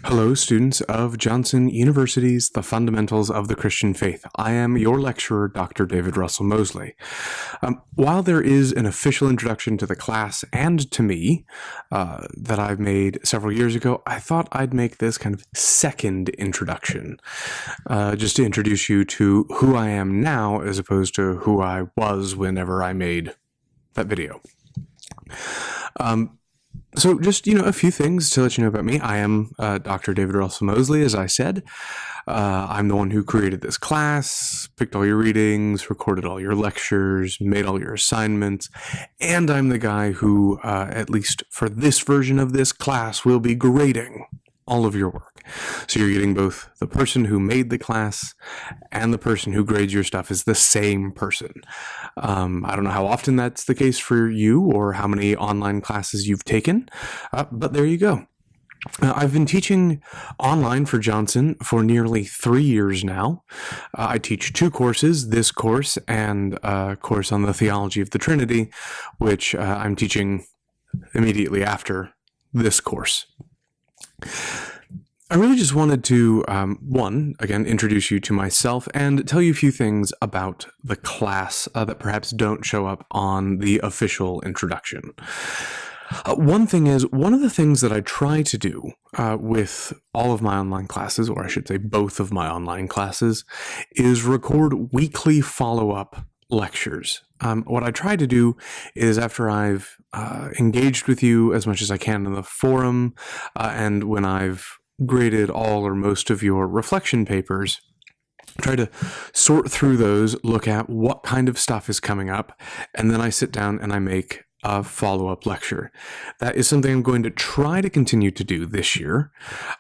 Hello, students of Johnson University's The Fundamentals of the Christian Faith. I am your lecturer, Dr. David Russell Mosley. While there is an official introduction to the class and to me that I've made several years ago, I thought I'd make this kind of second introduction, just to introduce you to who I am now as opposed to who I was whenever I made that video. So just, a few things to let you know about me. I am Dr. David Russell Mosley, as I said. I'm the one who created this class, picked all your readings, recorded all your lectures, made all your assignments, and I'm the guy who, at least for this version of this class, will be grading all of your work. So you're getting both the person who made the class and the person who grades your stuff is the same person. I don't know how often that's the case for you or how many online classes you've taken, but there you go. I've been teaching online for Johnson for nearly 3 years now. I teach 2 courses, this course and a course on the theology of the Trinity, which I'm teaching immediately after this course. I really just wanted to, again, introduce you to myself and tell you a few things about the class that perhaps don't show up on the official introduction. One thing is, one of the things that I try to do with all of my online classes, or I should say both of my online classes, is record weekly follow-up lectures. What I try to do is after I've engaged with you as much as I can in the forum, and when I've graded all or most of your reflection papers, try to sort through those, look at what kind of stuff is coming up, and then I sit down and I make a follow-up lecture. That is something I'm going to try to continue to do this year.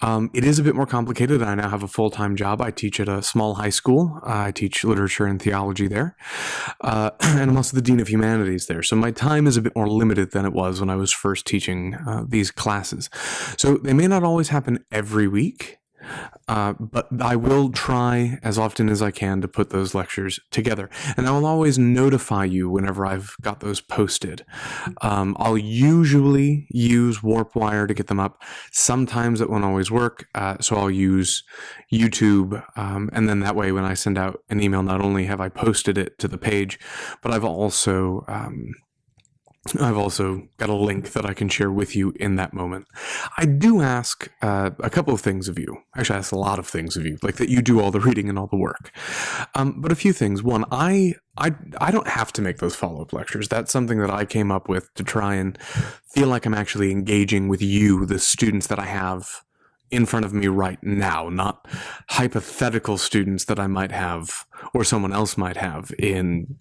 It is a bit more complicated. I now have a full-time job. I teach at a small high school. I teach literature and theology there. And I'm also the Dean of Humanities there. So my time is a bit more limited than it was when I was first teaching these classes. So they may not always happen every week. But I will try as often as I can to put those lectures together. And I will always notify you whenever I've got those posted. I'll usually use WarpWire to get them up. Sometimes it won't always work, so I'll use YouTube. And then that way when I send out an email, not only have I posted it to the page, but I've also got a link that I can share with you in that moment. I do ask a couple of things of you. Actually, I ask a lot of things of you, like that you do all the reading and all the work. But a few things. One, I don't have to make those follow-up lectures. That's something that I came up with to try and feel like I'm actually engaging with you, the students that I have in front of me right now, not hypothetical students that I might have or someone else might have in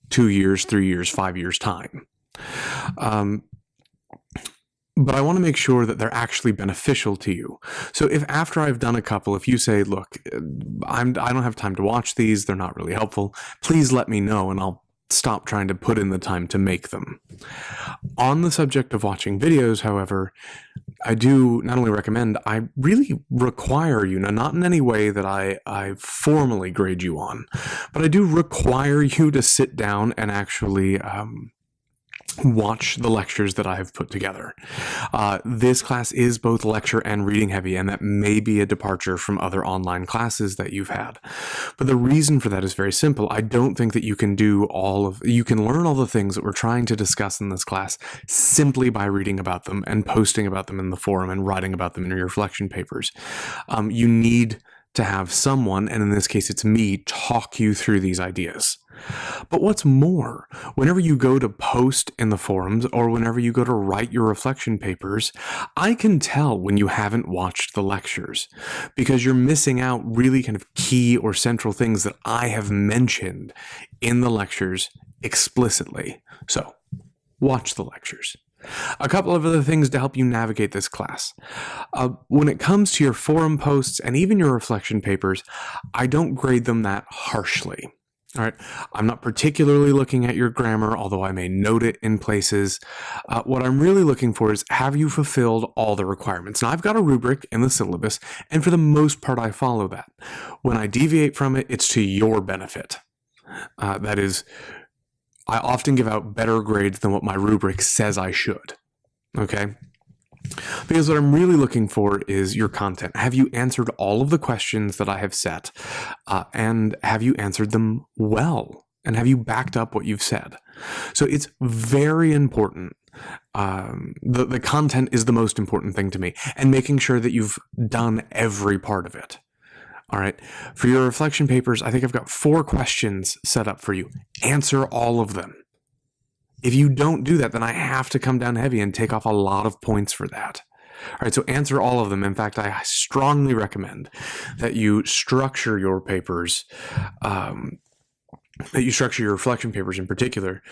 2 years, 3 years, 5 years' time. But I want to make sure that they're actually beneficial to you. So if after I've done a couple, if you say, look, I don't have time to watch these, they're not really helpful, please let me know and I'll stop trying to put in the time to make them. On the subject of watching videos, however, I do not only recommend, I really require you, now not in any way that I formally grade you on, but I do require you to sit down and actually watch the lectures that I have put together. This class is both lecture and reading heavy, and that may be a departure from other online classes that you've had. But the reason for that is very simple. I don't think that you can you can learn all the things that we're trying to discuss in this class simply by reading about them and posting about them in the forum and writing about them in your reflection papers. You need to have someone, and in this case it's me, talk you through these ideas. But what's more, whenever you go to post in the forums or whenever you go to write your reflection papers, I can tell when you haven't watched the lectures because you're missing out really kind of key or central things that I have mentioned in the lectures explicitly. So, watch the lectures. A couple of other things to help you navigate this class. When it comes to your forum posts and even your reflection papers, I don't grade them that harshly. All right, I'm not particularly looking at your grammar, although I may note it in places. What I'm really looking for is, have you fulfilled all the requirements? Now, I've got a rubric in the syllabus, and for the most part, I follow that. When I deviate from it, it's to your benefit. That is, I often give out better grades than what my rubric says I should. Okay? Because what I'm really looking for is your content. Have you answered all of the questions that I have set? And have you answered them well? And have you backed up what you've said? So it's very important. The content is the most important thing to me, and making sure that you've done every part of it. All right. For your reflection papers, I think I've got 4 questions set up for you. Answer all of them. If you don't do that, then I have to come down heavy and take off a lot of points for that. All right, so answer all of them. In fact, I strongly recommend that you structure your papers, that you structure your reflection papers in particular,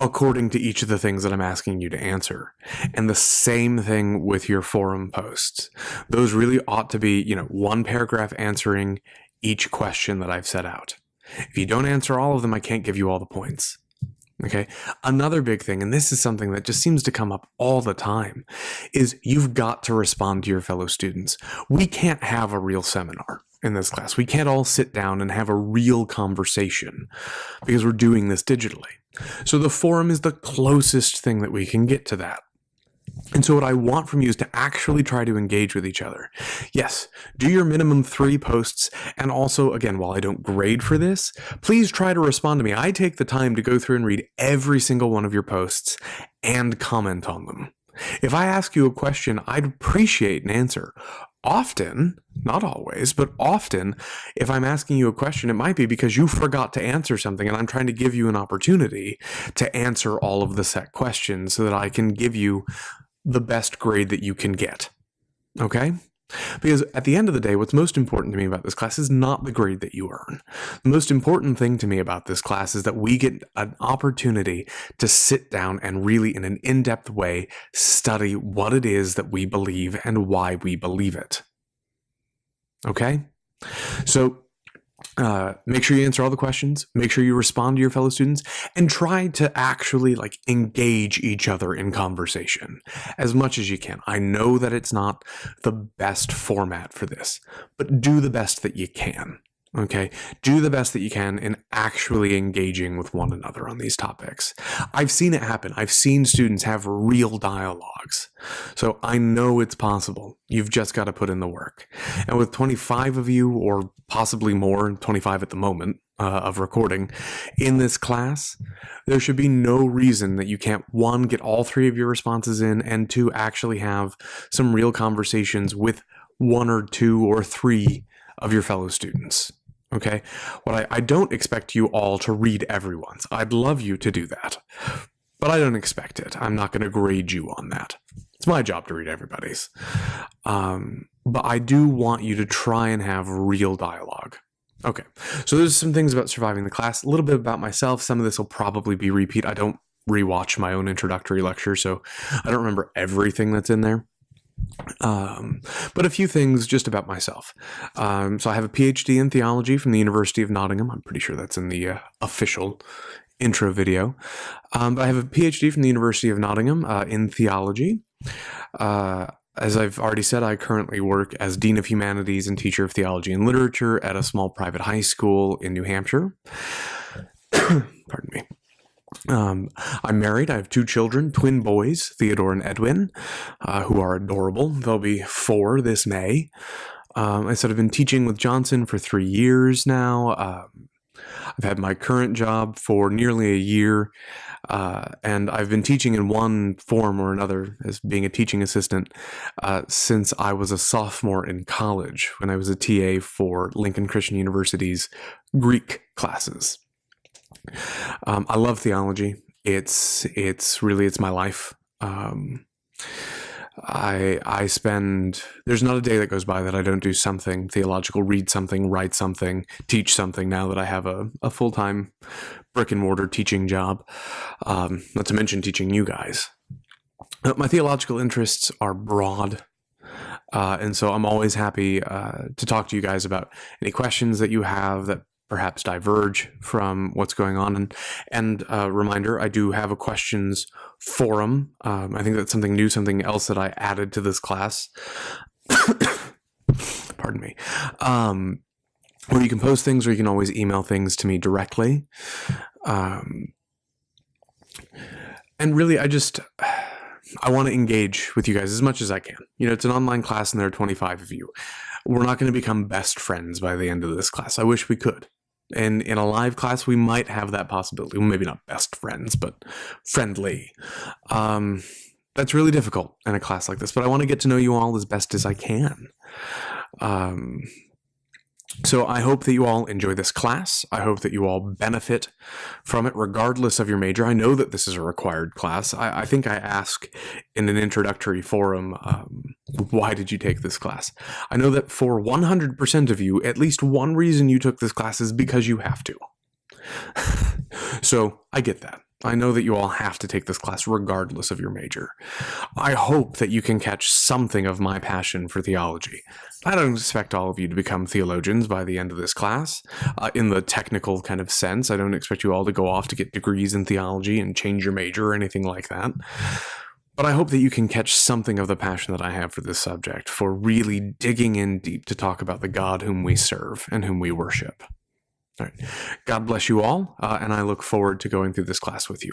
according to each of the things that I'm asking you to answer. And the same thing with your forum posts. Those really ought to be, 1 paragraph answering each question that I've set out. If you don't answer all of them, I can't give you all the points. Okay. Another big thing, and this is something that just seems to come up all the time, is you've got to respond to your fellow students. We can't have a real seminar in this class. We can't all sit down and have a real conversation because we're doing this digitally. So the forum is the closest thing that we can get to that. And so what I want from you is to actually try to engage with each other. Yes, do your minimum 3 posts. And also, again, while I don't grade for this, please try to respond to me. I take the time to go through and read every single one of your posts and comment on them. If I ask you a question, I'd appreciate an answer. Often, not always, but often, if I'm asking you a question, it might be because you forgot to answer something, and I'm trying to give you an opportunity to answer all of the set questions so that I can give you the best grade that you can get. Okay? Because at the end of the day, what's most important to me about this class is not the grade that you earn. The most important thing to me about this class is that we get an opportunity to sit down and really, in an in-depth way, study what it is that we believe and why we believe it. Okay? So, make sure you answer all the questions, make sure you respond to your fellow students, and try to actually engage each other in conversation as much as you can. I know that it's not the best format for this, but do the best that you can. Okay, do the best that you can in actually engaging with one another on these topics. I've seen it happen. I've seen students have real dialogues. So I know it's possible. You've just got to put in the work. And with 25 of you, or possibly more, 25 at the moment of recording, in this class, there should be no reason that you can't, 1, get all 3 of your responses in, and 2, actually have some real conversations with 1 or 2 or 3 of your fellow students. Okay, what I don't expect you all to read everyone's. I'd love you to do that, but I don't expect it. I'm not going to grade you on that. It's my job to read everybody's. But I do want you to try and have real dialogue. Okay, so there's some things about surviving the class, a little bit about myself. Some of this will probably be repeat. I don't rewatch my own introductory lecture, so I don't remember everything that's in there. But a few things just about myself. So I have a PhD in theology from the University of Nottingham. I'm pretty sure that's in the official intro video. But I have a PhD from the University of Nottingham in theology. As I've already said, I currently work as Dean of Humanities and teacher of theology and literature at a small private high school in New Hampshire. Pardon me. I'm married. I have 2 children, twin boys, Theodore and Edwin, who are adorable. They'll be 4 this May. I said I've been teaching with Johnson for 3 years now. I've had my current job for nearly a year, and I've been teaching in one form or another as being a teaching assistant since I was a sophomore in college, when I was a TA for Lincoln Christian University's Greek classes. I love theology. It's my life. I spend, there's not a day that goes by that I don't do something theological, read something, write something, teach something, now that I have a full-time brick and mortar teaching job, not to mention teaching you guys. My theological interests are broad. And so I'm always happy to talk to you guys about any questions that you have that perhaps diverge from what's going on. And reminder, I do have a questions forum. I think that's something new, something else that I added to this class. Pardon me. Where you can post things, or you can always email things to me directly. And really, I want to engage with you guys as much as I can. It's an online class and there are 25 of you. We're not going to become best friends by the end of this class. I wish we could. And in a live class, we might have that possibility. Well, maybe not best friends, but friendly. That's really difficult in a class like this, but I want to get to know you all as best as I can. So I hope that you all enjoy this class. I hope that you all benefit from it regardless of your major. I know that this is a required class. I think I ask in an introductory forum, why did you take this class? I know that for 100% of you, at least one reason you took this class is because you have to. So I get that. I know that you all have to take this class regardless of your major. I hope that you can catch something of my passion for theology. I don't expect all of you to become theologians by the end of this class, in the technical kind of sense. I don't expect you all to go off to get degrees in theology and change your major or anything like that. But I hope that you can catch something of the passion that I have for this subject, for really digging in deep to talk about the God whom we serve and whom we worship. All right. God bless you all, and I look forward to going through this class with you.